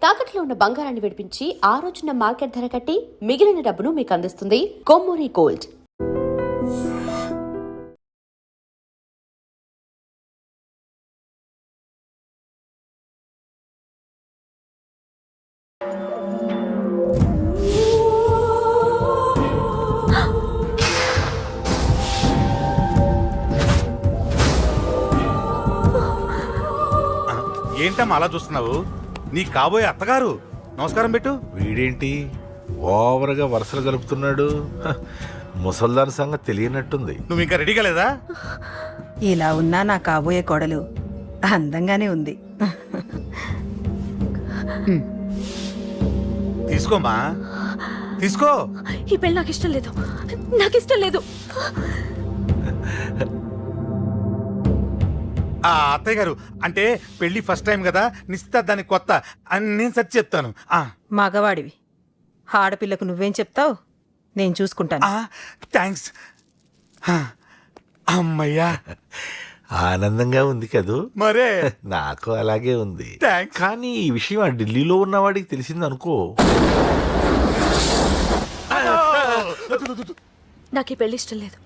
తాకట్లో ఉన్న బంగారాన్ని విడిపించి ఆ రోజున మార్కెట్ ధర కట్టి మిగిలిన డబ్బును మీకు అందిస్తుంది కొమ్మూరి గోల్డ్. ఏంటమ్మా అలా చూస్తున్నావు? నీ కాబోయే అత్తగారు. నమస్కారం పెట్టు. వీడేంటి ఓవర్గా వరుసలు కలుపుతున్నాడు? ముసల్దాన్ సంగతి తెలియనట్టుంది. నువ్వు ఇంకా రెడీ కాలేదా? ఇలా ఉన్నా నా కాబోయే కోడలు అందంగానే ఉంది. తీసుకోమ్మా, తీసుకో. ఈ పెళ్ళి నాకు ఇష్టం లేదు, నాకు ఇష్టం లేదు. అత్తయ్య గారు, అంటే పెళ్లి ఫస్ట్ టైం కదా, నిశ్చితార్థానికి కొత్త అని నేను సరి చెప్తాను. మగవాడివి, ఆడపిల్లకు నువ్వేం చెప్తావు? నేను చూసుకుంటాను. థ్యాంక్స్. అమ్మయ్యా, ఆనందంగా ఉంది కదూ? మరే నాకు అలాగే ఉంది. థ్యాంక్స్. కానీ ఈ విషయం ఆ ఢిల్లీలో ఉన్నవాడికి తెలిసింది అనుకో. నాకు ఈ పెళ్లి ఇష్టం లేదు,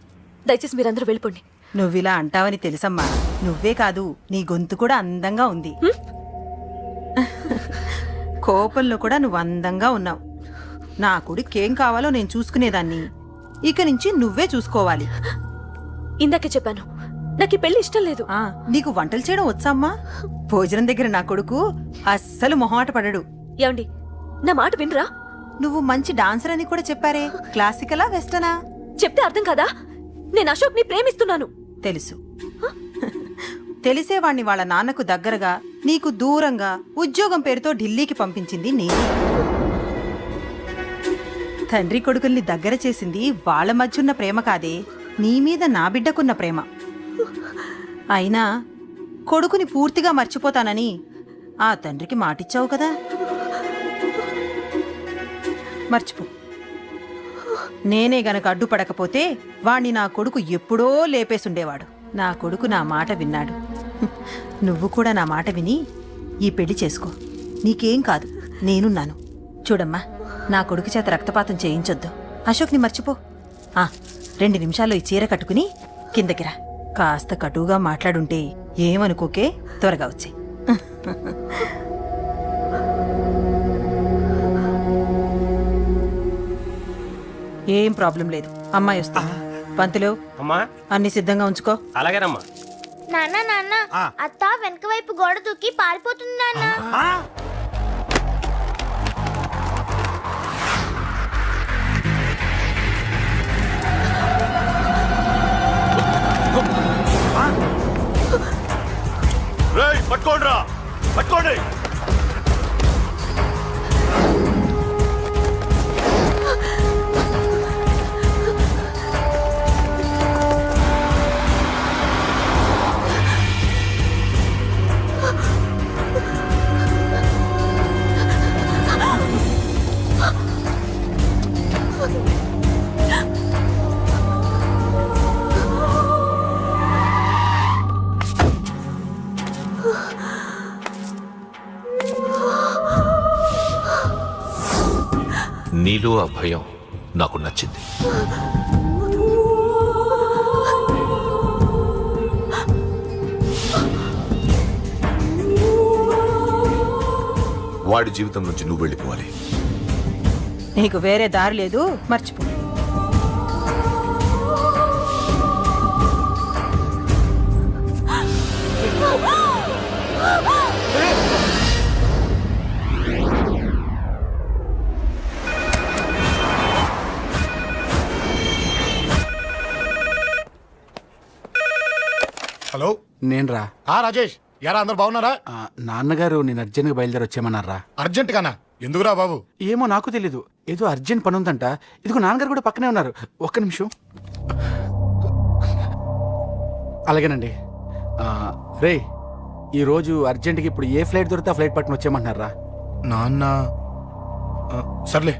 దయచేసి మీరందరూ వెళ్ళిపోండి. నువ్విలా అంటావని తెలుసమ్మా. నువ్వే కాదు, నీ గొంతు కూడా అందంగా ఉంది. కోపంలో కూడా నువ్వు అందంగా ఉన్నావు. నా కొడుకేం కావాలో నేను చూసుకునేదాన్ని, ఇక నుంచి నువ్వే చూసుకోవాలి. ఇందాకే చెప్పాను, నాకు ఈ పెళ్లి ఇష్టం లేదు. నీకు వంటలు చేయడం వచ్చామ్మా? భోజనం దగ్గర నా కొడుకు అస్సలు మొహమాట పడడు. ఏమండి, నా మాట వినరా? నువ్వు మంచి డాన్సర్ అని కూడా చెప్పారే. క్లాసికలా వెస్టర్నా? చెప్తే అర్థం కాదా? నేను అశోక్ ని ప్రేమిస్తున్నాను. తెలుసు. తెలిసేవాణ్ణి వాళ్ళ నాన్నకు దగ్గరగా, నీకు దూరంగా ఉద్యోగం పేరుతో ఢిల్లీకి పంపించింది నేనే. తండ్రి కొడుకుల్ని దగ్గర చేసింది వాళ్ళ మధ్యున్న ప్రేమ కాదే, నీ మీద నా బిడ్డకున్న ప్రేమ. అయినా కొడుకుని పూర్తిగా మర్చిపోతానని ఆ తండ్రికి మాటిచ్చావు కదా, మర్చిపో. నేనే గనక అడ్డుపడకపోతే వాణ్ణి నా కొడుకు ఎప్పుడో లేపేసుండేవాడు. నా కొడుకు నా మాట విన్నాడు. నువ్వు కూడా నా మాట విని ఈ పెళ్లి చేసుకో. నీకేం కాదు, నేనున్నాను. చూడమ్మా, నా కొడుకు చేత రక్తపాతం చేయించొద్దు. అశోక్ని మర్చిపో. 2 నిమిషాల్లో ఈ చీర కట్టుకుని కిందకిరా. కాస్త కటువుగా మాట్లాడుంటే ఏమనుకోకే, త్వరగా వచ్చే. ఏం ప్రాబ్లం లేదు, అమ్మాయి వస్తా. పంతులు, అమ్మా అన్ని సిద్ధంగా ఉంచుకో. అలాగేనమ్మా. నాన్న నాన్న, అత్త వెనక వైపు గోడ దూకి పారిపోతుంది నాన్న. పట్టుకోండి, పట్టుకోండి. నీలో ఆ భయం నాకు నచ్చింది. వాడి జీవితం నుంచి నువ్వు వెళ్ళిపోవాలి. నీకు వేరే దారి లేదు, మర్చిపో. హలో, నేనురా. రాజేష్. యారా, అందరు బాగున్నారా? నాన్నగారు నేను అర్జెంట్గా బయలుదేరి వచ్చేయమన్నారా. అర్జెంట్ గానా? ఎందుకురా బాబు? ఏమో నాకు తెలీదు, ఏదో అర్జెంట్ పని ఉందంట. ఇదిగో నాన్నగారు కూడా పక్కనే ఉన్నారు. ఒక్క నిమిషం. అలాగేనండి. రే, ఈరోజు అర్జెంట్కి ఇప్పుడు ఏ ఫ్లైట్ దొరికితే ఆ ఫ్లైట్ పట్టుకుని వచ్చేయమంటున్నారా. నాన్న సర్లే.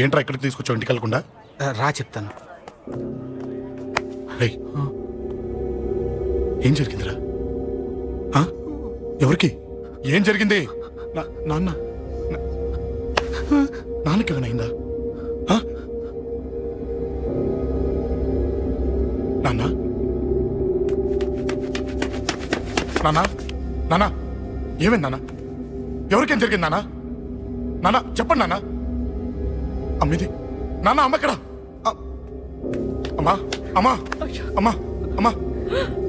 ఏంట్రా ఇక్కడికి తీసుకొచ్చావు ఇంటికి వెళ్ళకుండా? రా చెప్తాను. రేయ్, ఏం జరిగిందిరా? ఆ? ఎవరికి ఏం జరిగింది? నాన్న నాన్నకి ఏమైనా అయిందా? ఆ? నాన్న నాన్న నాన్న ఏమైంది నాన్న? ఎవరికేం జరిగింది నాన్న? నాన్న చెప్పండి నాన్న. అమ్మిది నాన్న, అమ్మ ఎక్కడ? అమ్మా అమ్మా అమ్మా అమ్మా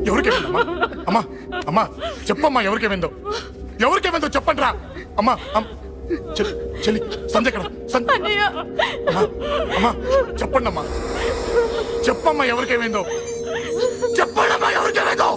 ఎవరికేమైందమ్మా? అమ్మా అమ్మా చెప్పమ్మా, ఎవరికేమైందో? ఎవరికేమైందో చెప్పండి రా. అమ్మా చెల్లి సంధ్య ఎక్కడ? అమ్మా అమ్మా చెప్పండి అమ్మా, చెప్పమ్మా ఎవరికేమైందో? చెప్పండి అమ్మా ఎవరికేమైందో?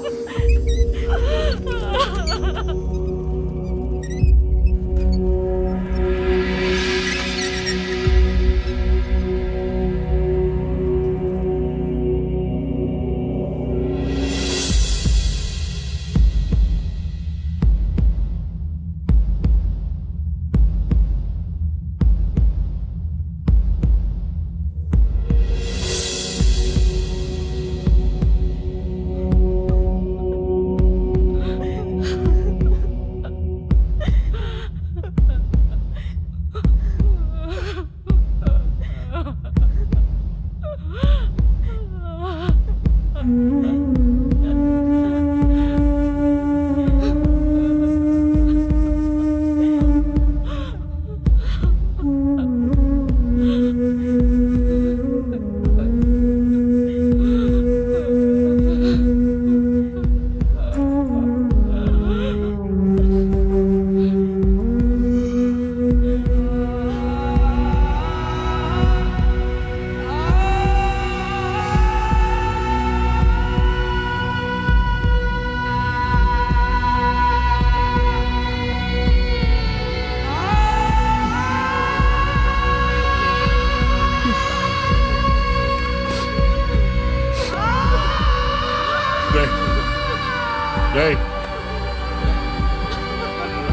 రేయ్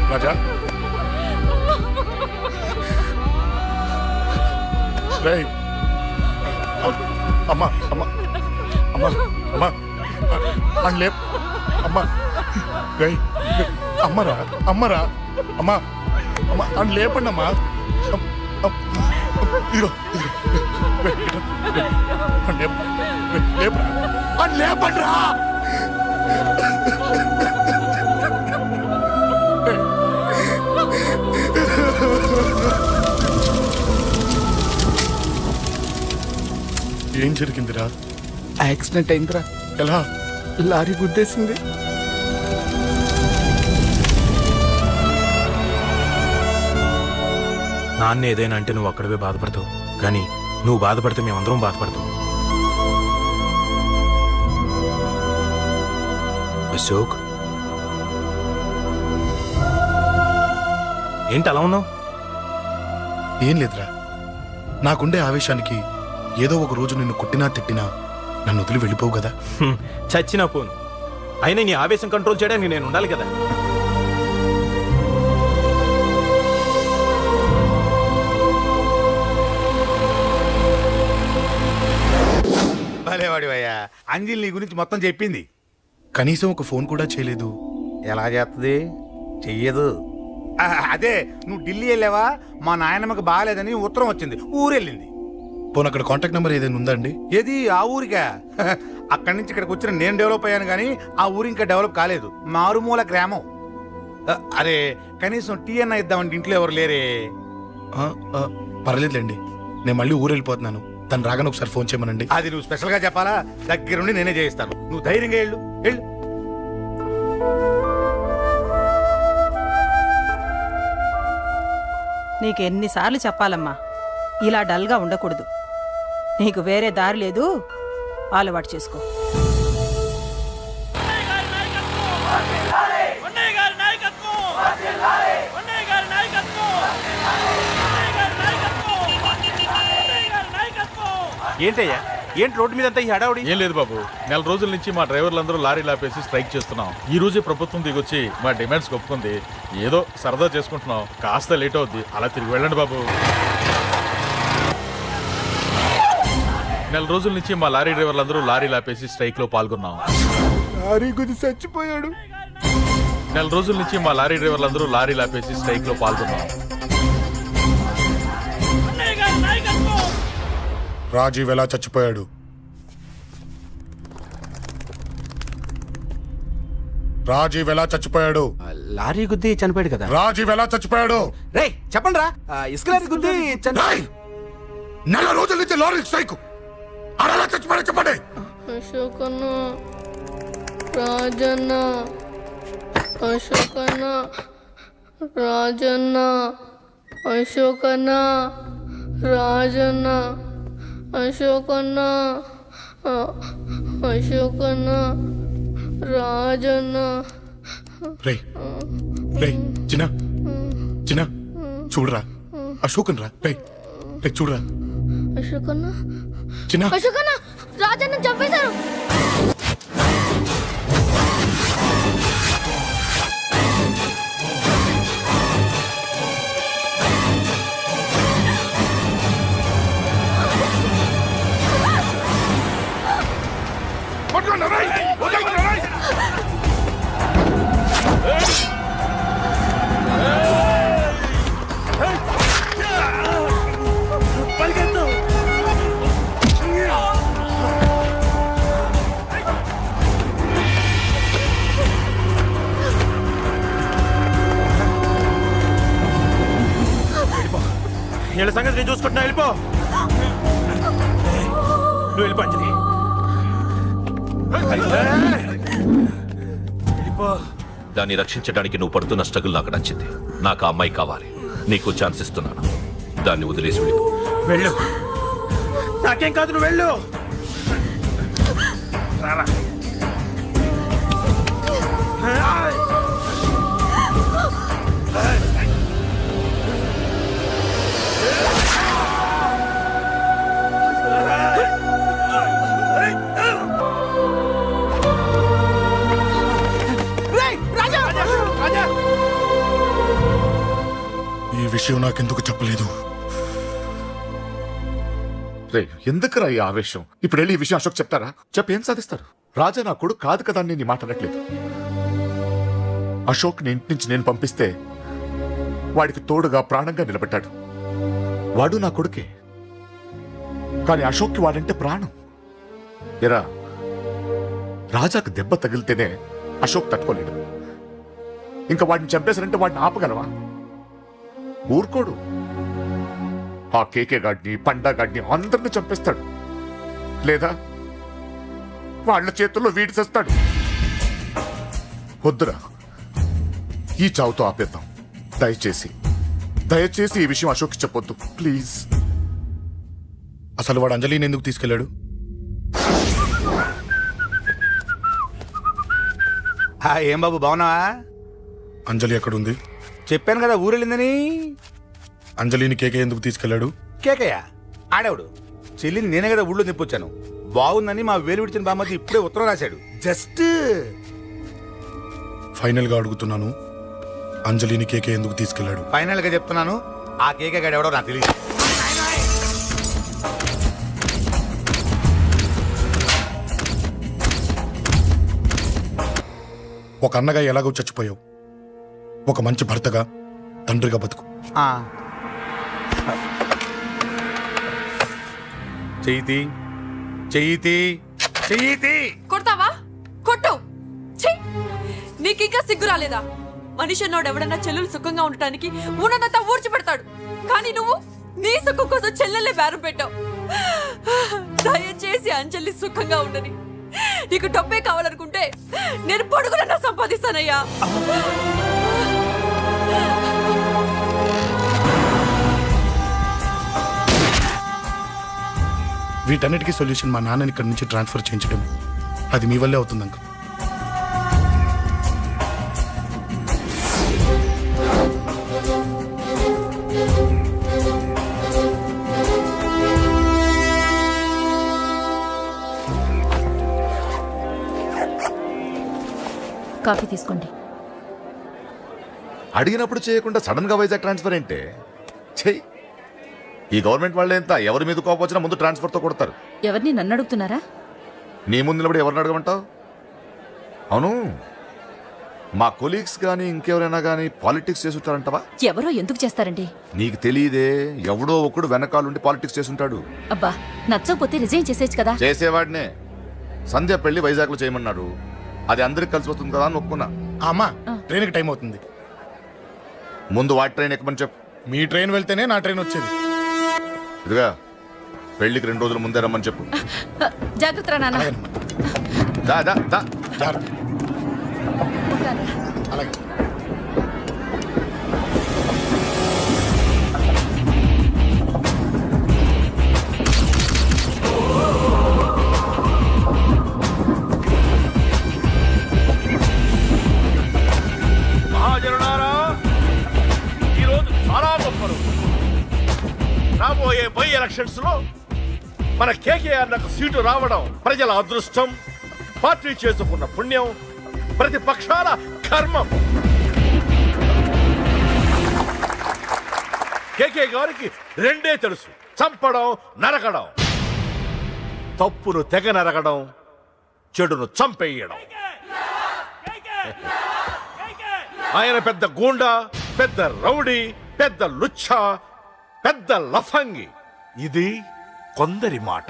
రాజా, రేయ్ అమ్మా అమ్మా అమ్మా అమ్మా అని లేప్ అమ్మా. రేయ్ అమ్మరా అమ్మరా అమ్మా అమ్మా అని లేపండి అమ్మా. ఇదిగో ఇదిగో అని లేపరా అని లేపండి రా. ఏం జరిగిందిరా? యాక్సిడెంట్ అయిందిరా. ఎలా? లారీ గుద్దేసింది. నాన్న ఏదైనా అంటే నువ్వు అక్కడవే బాధపడతావు, కానీ నువ్వు బాధపడితే మేమందరం బాధపడతాం. అశోక్, ఏంటి అలా ఉన్నావు? ఏం లేదురా, నాకుండే ఆవేశానికి ఏదో ఒక రోజు నిన్ను కొట్టినా తిట్టినా నన్ను వదిలి వెళ్ళిపోవు కదా. చచ్చినా పోను, అయినా నీ ఆవేశం కంట్రోల్ చేయడానికి నేను ఉండాలి కదా. భలేవాడివయ్యా, అంజలి నీ గురించి మొత్తం చెప్పింది. కనీసం ఒక ఫోన్ కూడా చేయలేదు. ఎలా చేస్తుంది? చెయ్యదు. అదే నువ్వు ఢిల్లీ వెళ్ళావా, మా నాయనమ్మకి బాగాలేదని ఉత్తరం వచ్చింది, ఊరెళ్ళింది. పోనీ అక్కడ కాంటాక్ట్ నెంబర్ ఏదైనా ఉందా అండి? ఏది? ఆ ఊరికా? అక్కడి నుంచి ఇక్కడికి వచ్చిన నేను డెవలప్ అయ్యాను కానీ ఆ ఊరు ఇంకా డెవలప్ కాలేదు, మారుమూల గ్రామం. అరే కనీసం టీ అన్న ఇద్దామంటే ఇంట్లో ఎవరు లేరే. పర్లేదులేండి, నేను మళ్ళీ ఊరు వెళ్ళిపోతున్నాను. తను రాగానే ఒకసారి ఫోన్ చేయమనండి. అది నువ్వు స్పెషల్ గా చెప్పాలా? దగ్గరుండి నేనే చేయిస్తాను, నువ్వు ధైర్యంగా వెళ్ళు వెళ్ళు. నీకు ఎన్నిసార్లు చెప్పాలమ్మా, ఇలా డల్గా ఉండకూడదు. నీకు వేరే దారి లేదు, అలవాటు చేసుకో. ఏంటయ్యా, ఏంటి రోడ్డు మీద అంతా ఈ హడావుడి? ఏం లేదు బాబు, నెల రోజుల నుంచి మా డ్రైవర్లందరూ లారీలు ఆపేసి స్ట్రైక్ చేస్తున్నాం. ఈ రోజే ప్రభుత్వం దిగొచ్చి మా డిమాండ్స్ ఒప్పుకుంది. ఏదో సరదా చేసుకుంటున్నాం, కాస్త లేట్ అవుద్ది, అలా తిరిగి వెళ్ళండి బాబు. నెల రోజుల నుంచి మా లారీ డ్రైవర్లందరూ లారీ లాపేసి స్ట్రైక్ లో పాల్గొన్నాం. లారీ గుద్ది చచ్చిపోయాడు. నెల రోజుల నుంచి మా లారీ డ్రైవర్లందరూ లారీ లాపేసి స్ట్రైక్ లో పాల్గొన్నాం. రాజీవ్ ఎలా చచ్చిపోయాడు? రాజీవ్ ఎలా చచ్చిపోయాడు? లారీ గుద్ది చనిపోయాడు కదా. రాజీవ్ ఎలా చచ్చిపోయాడు? రే చెప్పండి రా, ఇసుక లారీ గుద్ది రేయ్! నెల రోజుల నుంచి లారీ స్ట్రైక్. అలా చచ్చిపోయాడు చెప్పండి. అశోకన్న, రాజన్న, అశోకన్న, రాజన్న, అశోకన్న, రాజన్న, అశోకన్న, అశోకన్న, రాజన్న. రేయ్ రేయ్ చిన్న చిన్న చూడరా, అశోకన్ రా. రేయ్ రేయ్ చూడరా అశోకన్న, చిన్న. అశోకన్న, రాజన్న చంపేశారు. వీళ్ళ సంగతి నేను చూసుకుంటున్నా. వెళ్ళిపో, నువ్వు వెళ్ళిపో అంజలి. వెళ్ళిపో. దాన్ని రక్షించడానికి నువ్వు పడుతున్న స్ట్రగుల్ నాకు నచ్చింది. నాకు ఆ అమ్మాయి కావాలి. నీకు ఛాన్స్ ఇస్తున్నాను. దాన్ని వదిలేసి వెళ్ళిపో. వెళ్ళు, నాకేం కాదు, నువ్వు వెళ్ళు. రారా. ఈ విషయం నాకెందుకు చెప్పలేదు? రే ఎందుకురా ఈ ఆవేశం? ఇప్పుడు వెళ్ళి ఈ విషయం అశోక్ చెప్తారా? చెప్పి ఏం సాధిస్తారు? రాజా నా కొడుకు కాదు కదా అని నేను మాట్లాడట్లేదు. అశోక్ ని ఇంటి నుంచి నేను పంపిస్తే వాడికి తోడుగా ప్రాణంగా నిలబెట్టాడు. వాడు నా కొడుకే, కానీ అశోక్కి వాడంటే ప్రాణం. ఎరా, రాజాకు దెబ్బ తగిలితేనే అశోక్ తట్టుకోలేడు. ఇంకా వాడిని చంపేశారంటే వాడిని ఆపగలవా? ఊరుకోడు. ఆ కేకే గాడిని, పండా గాడిని అందరిని చంపేస్తాడు. లేదా వాళ్ళ చేతుల్లో వీడి చేస్తాడు. వద్దురా, ఈ చావుతో ఆపేద్దాం. దయచేసి దయచేసి ఈ విషయం అశోక్ చెప్పొద్దు ప్లీజ్. అసలు వాడు అంజలిని ఎందుకు తీసుకెళ్లాడు? ఏం బాబు బాగున్నావా? అంజలి ఎక్కడుంది? చెప్పాను కదా ఊరెళ్ళిందని. అంజలిని కేకే ఎందుకు తీసుకెళ్లాడు? కేకయ్య ఆడేవాడు. చెల్లిని నేనే కదా ఊళ్ళో నిప్పొచ్చాను. బాగుందని మా వేలు విడిచిన బామ్మది ఇప్పుడే ఉత్తరం రాశాడు. జస్ట్ ఫైనల్ గా అడుగుతున్నాను, అంజలిని కేకే ఎందుకు తీసుకెళ్లాడు? ఫైనల్ గా చెప్తున్నాను, ఆ కేకే గాడు ఎవడో నాకు తెలియదు. ఒక అన్నగా ఎలాగో చచ్చిపోయావు, ఒక మంచి భర్తగా, తండ్రిగా బతుకు. చెయ్యితి చెయ్యితి చెయ్యితి. కొడతావా? కొట్టు. ఛీ! నీకింకా సిగ్గు రాలేదా? మనిషి అన్నోడు ఎవడన్నా చెల్లెలు సుఖంగా ఉండటానికి ఉన్నదంతా ఊడ్చిపెడతాడు. కానీ నువ్వు నీ సుఖం కోసం చెల్లెల్లే బేరం పెట్టావు. దయచేసి అంజలి సుఖంగా ఉండని. నీకు డబ్బే కావాలనుకుంటే నేను పొడుగునన్నా సంపాదిస్తానయ్యా. వీటన్నిటికీ సొల్యూషన్ మా నాన్నని ఇక్కడి నుంచి ట్రాన్స్ఫర్ చేయించడమే. అది మీ వల్లే అవుతుంది అంకుల్. కాఫీ తీసుకోండి. అడిగినప్పుడు చేయకుండా సడన్ గా వైజాగ్ ట్రాన్స్ఫర్ ఏంటే? చెయ్యి. ఈ గవర్నమెంట్ వాళ్ళే ఎంత ఎవరి మీద కోపం వచ్చినా ముందు ట్రాన్స్ఫర్ తో కొడతారు. ఎవరిని నన్ను అడుగుతున్నారా? నీ ముందు నిలబడి ఎవరిని అడగమంటావు? అవును, మా కొలీగ్స్ కానీ ఇంకెవరైనా కానీ పాలిటిక్స్ చేస్తుంటారంటవా? ఎవరో ఎందుకు చేస్తారండి? నీకు తెలియదే, ఎవడో ఒకడు వెనకాలండి పాలిటిక్స్ చేస్తుంటాడు. అబ్బా, నచ్చకపోతే రిజైన్ చేసేయచ్చు కదా. చేసేవాడినే. సంధ్య పెళ్లి వైజాగ్లో చేయమన్నాడు. అది అందరికి కలిసి వస్తుంది కదా అని ఒప్పుకున్నా. అమ్మా ట్రైన్కి టైం అవుతుంది. ముందు వాటి ట్రైన్ ఎక్కమని చెప్పు. మీ ట్రైన్ వెళ్తేనే నా ట్రైన్ వచ్చేది. ఇదిగా పెళ్లికి 2 రోజుల ముందే రమ్మని చెప్పు. జాగ్రత్త రా నాన్న. అలాగేనమ్మా. దా దా దా. జాగ్రత్త. అలాగే. మహాజనులారా, ఈరోజు చాలా గొప్ప రోజు. రాబోయే బై ఎలక్షన్స్ లో మన కేకేఆర్ నాకు సీటు రావడం ప్రజల అదృష్టం, పార్టీ చేసుకున్న పుణ్యం, ప్రతిపక్షాల కర్మం. కేకే గారికి రెండే తెలుసు: చంపడం, నరకడం. తప్పును తెగ నరకడం, చెడును చంపేయడం. ఆయన పెద్ద గూండా, పెద్ద రౌడీ, పెద్ద లుచ్చా, పెద్ద లఫంగి. ఇది కొందరి మాట.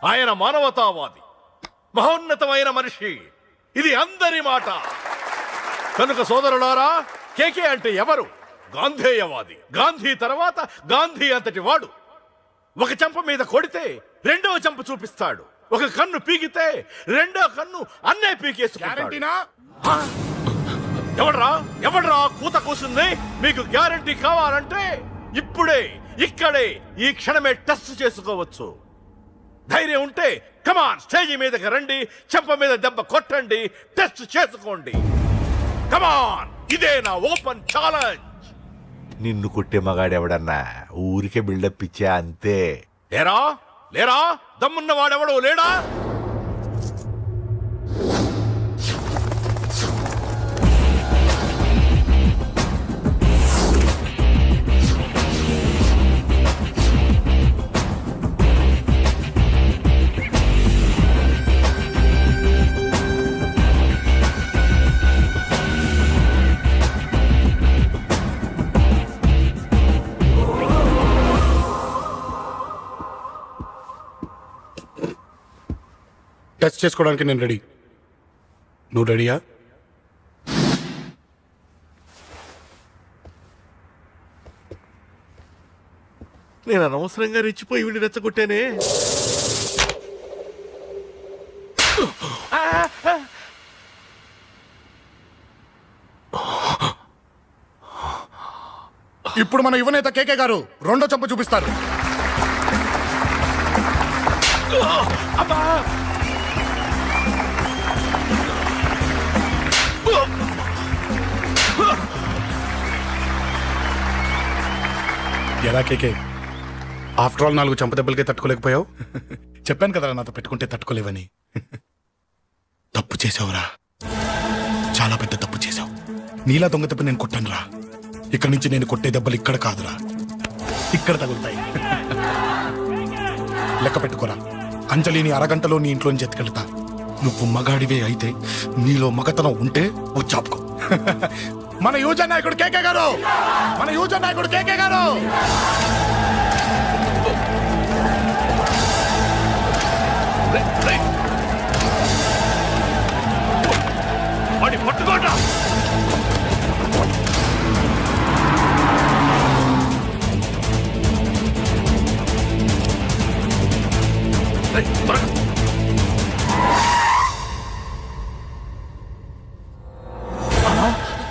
ఆయన మానవతావాది, మహోన్నతమైన మనిషి. ఇది అందరి మాట. కనుక సోదరులారా, కేకే అంటే ఎవరు? గాంధేయవాది. గాంధీ తర్వాత గాంధీ అంతటి వాడు. ఒక చెంప మీద కొడితే రెండవ చెంప చూపిస్తాడు. ఒక కన్ను పీకితే రెండో కన్ను అన్నే పీకేసుకుంటాడు. ఎవడ్రా కూత కూసింది? మీకు గ్యారంటీ కావాలంటే ఇప్పుడే, ఇక్కడే, ఈ క్షణమే టెస్ట్ చేసుకోవచ్చు. ధైర్యం ఉంటే కమాన్, స్టేజీ మీదకి రండి, చెంప మీద దెబ్బ కొట్టండి, టెస్ట్ చేసుకోండి. కమాన్, ఇదే నా ఓపెన్ ఛాలెంజ్. నిన్ను కొట్టే మగాడెవడన్నా ఊరికే బిల్డప్ ఇచ్చా అంతే. లేరా దమ్మున్న వాడెవడో లేడా? టచ్ చేసుకోవడానికి నేను రెడీ. నువ్వు రెడీయా? నేను అనవసరంగా రెచ్చిపోయి వీడిని రెచ్చగొట్టానే. ఇప్పుడు మన యువనేత కేకే గారు రెండో చెంప చూపిస్తారు. ఎలా కేకే, ఆఫ్టర్ ఆల్ 4 చంపదెబ్బలకే తట్టుకోలేకపోయావు? చెప్పాను కదా నాతో పెట్టుకుంటే తట్టుకోలేవని. తప్పు చేసావురా, చాలా పెద్ద తప్పు చేసావు. నీలా దొంగ తప్పు నేను కొట్టానురా. ఇక్కడి నుంచి నేను కొట్టే దెబ్బలు ఇక్కడ కాదురా, ఇక్కడ తగులుతాయి. లెక్క పెట్టుకోరా, అంజలిని అరగంటలో నీ ఇంట్లోంచి ఎత్తుకెళ్తా. నువ్వు మగాడివే అయితే, నీలో మగతనం ఉంటే ఓ చాపుకో. మన యువజన నాయకుడు కేకే గారు, మన యువజన నాయకుడు కేకే గారు. పట్టుకోండి.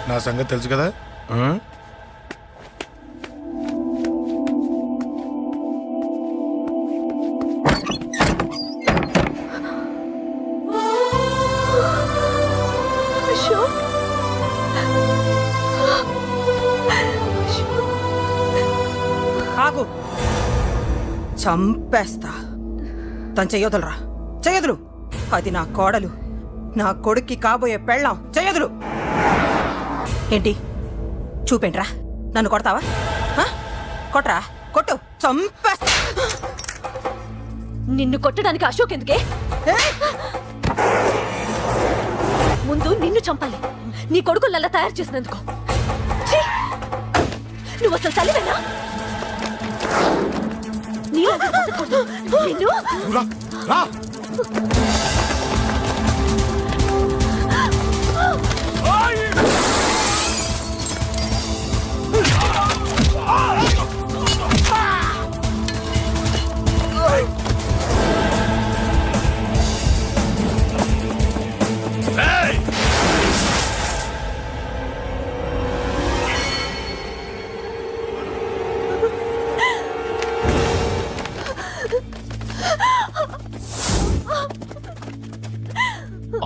నా సంగతి తెలుసు కదా. ఆగు, చంపేస్తా. తను చెయ్యొదలరా, చెయ్యదులు. అది నా కోడలు, నా కొడుక్కి కాబోయే పెళ్ళాం. చెయ్యదులు. ఏంటి చూపేంట్రా? నన్ను కొడతావా? కొట్రా, కొట్టు, చంపేస్తా. నిన్ను కొట్టడానికి అశోక్ ఎందుకే? ముందు నిన్ను చంపాలి, నీ కొడుకులల్లా తయారు చేసినందుకు. ఛీ! నువ్వు అసలు తల్లివేనా? నీలాంటి బతకూడదు. నిన్ను రా, రా.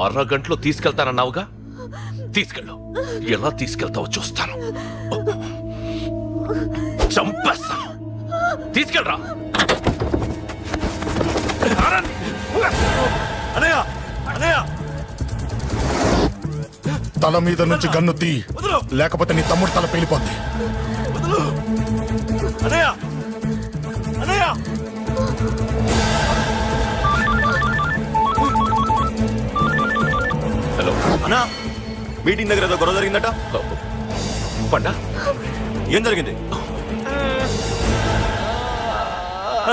అరగంటలో తీసుకెళ్తానన్నావుగా, తీసుకెళ్ళు. ఎలా తీసుకెళ్తావో చూస్తాను. చంపేస్తాను. తీసుకెళ్ళరా. అనయ్య అనయ్య తల మీద నుంచి గన్ను తీ, లేకపోతే నీ తమ్ముడు తల పేలిపోద్ది. అనయ్య అనయ్య హలో అన్నా, మీటింగ్ దగ్గర ఏదో గొడవ జరిగిందట. పండా, ఏం జరిగింది?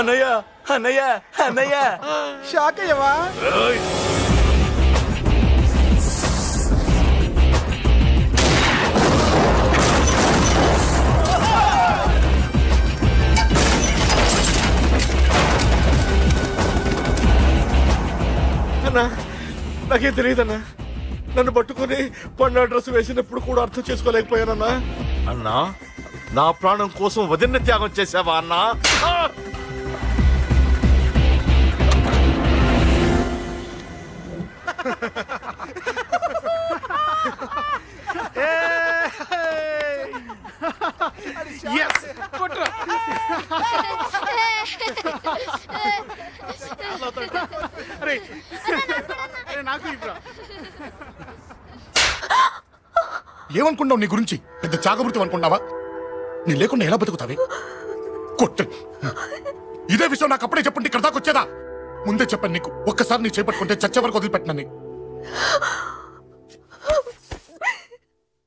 అన్నయ్య అన్నయ్య అన్నయ్య షాక్ అయ్యవా? అన్నా నాకేం తెలియదన్నా. నన్ను పట్టుకుని పండు డ్రెస్ వేసినప్పుడు కూడా అర్థం చేసుకోలేకపోయానన్నా. అన్నా, నా ప్రాణం కోసం వదిన త్యాగం చేసావా అన్నా? ఏమనుకున్నావు నీ గురించి? పెద్ద చాగమృతం అనుకున్నావా? నీ లేకుండా ఎలా బతుకుతావే? కొట్టు. ఇదే విషయం నాకు అప్పుడే చెప్పండి, ఇక్కడ దాకా వచ్చేదా? ముందే చెప్పాను నీకు, ఒక్కసారి నీ చేపట్టుకుంటే చచ్చే వరకు వదిలిపెట్టినా.